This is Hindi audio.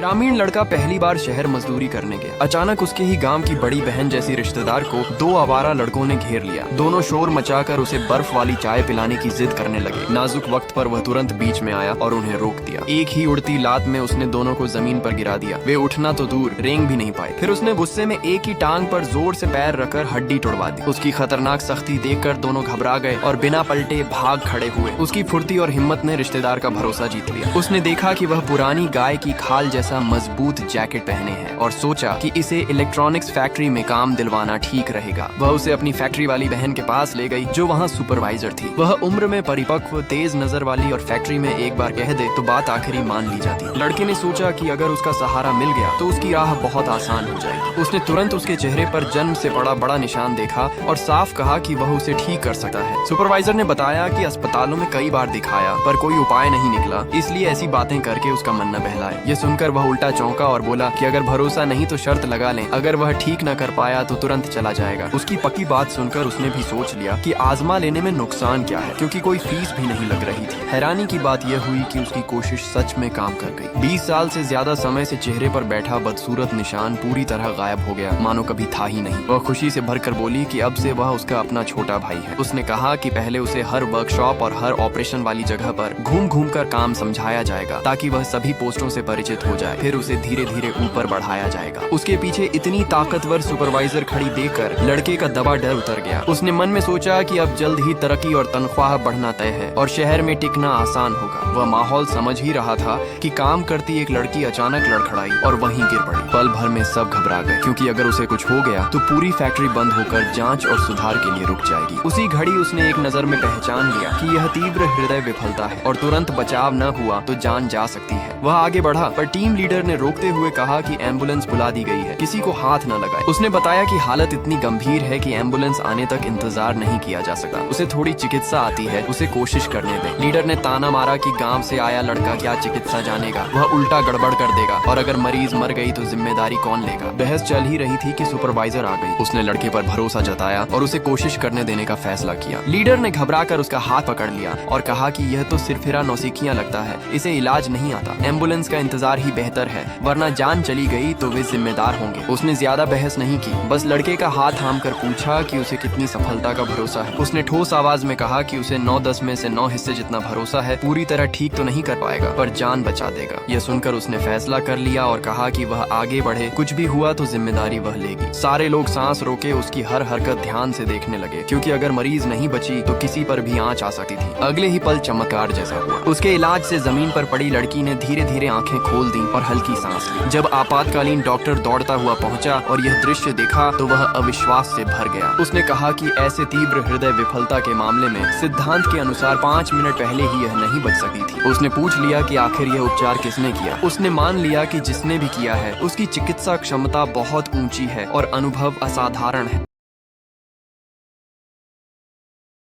ग्रामीण लड़का पहली बार शहर मजदूरी करने गया। अचानक उसके ही गांव की बड़ी बहन जैसी रिश्तेदार को दो आवारा लड़कों ने घेर लिया। दोनों शोर मचाकर उसे बर्फ वाली चाय पिलाने की जिद करने लगे। नाजुक वक्त पर वह तुरंत बीच में आया और उन्हें रोक दिया। एक ही उड़ती लात में उसने दोनों को जमीन पर गिरा दिया। वे उठना तो दूर रेंग भी नहीं पाए। फिर उसने गुस्से में एक ही टांग पर जोर से पैर रखकर हड्डी तोड़वा दी। उसकी खतरनाक सख्ती देखकर दोनों घबरा गए और बिना पलटे भाग खड़े हुए। उसकी फुर्ती और हिम्मत ने रिश्तेदार का भरोसा जीत लिया। उसने देखा कि वह पुरानी गाय की खाल जैसा मजबूत जैकेट पहने हैं और सोचा कि इसे इलेक्ट्रॉनिक्स फैक्ट्री में काम दिलवाना ठीक रहेगा। वह उसे अपनी फैक्ट्री वाली बहन के पास ले गई जो वहाँ सुपरवाइजर थी। वह उम्र में परिपक्व, तेज नजर वाली और फैक्ट्री में एक बार कह दे तो बात आखिरी मान ली जाती। लड़के ने सोचा कि अगर उसका सहारा मिल गया तो उसकी राह बहुत आसान हो जाएगी। उसने तुरंत उसके चेहरे पर जन्म से पड़ा बड़ा निशान देखा और साफ कहा कि वह उसे ठीक कर सकता है। सुपरवाइजर ने बताया कि अस्पतालों में कई बार दिखाया पर कोई उपाय नहीं निकला, इसलिए ऐसी बातें करके उसका मन न बहलाए। ये सुनकर वह उल्टा चौंका और बोला कि अगर भरोसा नहीं तो शर्त लगा लें, अगर वह ठीक न कर पाया तो तुरंत चला जाएगा। उसकी पक्की बात सुनकर उसने भी सोच लिया कि आजमा लेने में नुकसान क्या है, क्योंकि कोई फीस भी नहीं लग रही थी। हैरानी की बात यह हुई कि उसकी कोशिश सच में काम कर गई। 20 साल से ज्यादा समय से चेहरे पर बैठा बदसूरत निशान पूरी तरह गायब हो गया, मानो कभी था ही नहीं। वह खुशी से भरकर बोली कि अब से वह उसका अपना छोटा भाई है। उसने कहा कि पहले उसे हर वर्कशॉप और हर ऑपरेशन वाली जगह पर घूम घूम कर काम समझाया जाएगा ताकि वह सभी पोस्टों से परिचित हो जाए। फिर उसे धीरे धीरे ऊपर बढ़ाया जाएगा। उसके पीछे इतनी ताकतवर सुपरवाइजर खड़ी देखकर लड़के का दबा डर उतर गया। उसने मन में सोचा कि अब जल्द ही तरक्की और तनख्वाह बढ़ना तय है और शहर में टिकना आसान होगा। वह माहौल समझ ही रहा था कि काम करती एक लड़की अचानक लड़खड़ाई और वहीं गिर पड़ी। पल भर में सब घबरा गए, क्योंकि अगर उसे कुछ हो गया तो पूरी फैक्ट्री बंद होकर जांच और सुधार के लिए रुक जाएगी। उसी घड़ी उसने एक नजर में पहचान लिया कि यह तीव्र हृदय विफलता है और तुरंत बचाव न हुआ तो जान जा सकती है। वह आगे बढ़ा पर टीम लीडर ने रोकते हुए कहा कि एम्बुलेंस बुला दी गई है, किसी को हाथ न लगाए। उसने बताया कि हालत इतनी गंभीर है कि एम्बुलेंस आने तक इंतजार नहीं किया जा सकता। उसे थोड़ी चिकित्सा आती है, उसे कोशिश करने दे। लीडर ने ताना मारा कि गांव से आया लड़का क्या चिकित्सा जानेगा, वह उल्टा गड़बड़ कर देगा और अगर मरीज मर गई तो जिम्मेदारी कौन लेगा। बहस चल ही रही थी कि सुपरवाइजर आ गई। उसने लड़के पर भरोसा जताया और उसे कोशिश करने देने का फैसला किया। लीडर ने घबराकर उसका हाथ पकड़ लिया और कहा कि यह तो सिरफिरा नौसिखियां लगता है, इसे इलाज नहीं आता। एम्बुलेंस का इंतजार ही बेहतर है, वरना जान चली गई तो वे जिम्मेदार होंगे। उसने ज्यादा बहस नहीं की, बस लड़के का हाथ थाम कर पूछा कि उसे कितनी सफलता का भरोसा है। उसने ठोस आवाज में कहा कि उसे 9-10 में से 9 हिस्से जितना भरोसा है। पूरी तरह ठीक तो नहीं कर पाएगा पर जान बचा देगा। यह सुनकर उसने फैसला कर लिया और कहा कि वह आगे बढ़े, कुछ भी हुआ तो जिम्मेदारी वह लेगी। सारे लोग सांस रोके उसकी हर हरकत ध्यान से देखने लगे, क्योंकि अगर मरीज नहीं बची तो किसी पर भी आंच आ सकती थी। अगले ही पल चमत्कार जैसा हुआ। उसके इलाज से जमीन पर पड़ी लड़की ने धीरे धीरे आंखें खोल दी और हल्की सांस ली। जब आपातकालीन डॉक्टर दौड़ता हुआ पहुंचा और यह दृश्य देखा तो वह अविश्वास से भर गया। उसने कहा कि ऐसे तीव्र हृदय विफलता के मामले में सिद्धांत के अनुसार 5 मिनट पहले ही यह नहीं बच सकती थी। उसने पूछ लिया कि आखिर यह उपचार किसने किया। उसने मान लिया कि जिसने भी किया है उसकी चिकित्सा क्षमता बहुत ऊंची है और अनुभव असाधारण है।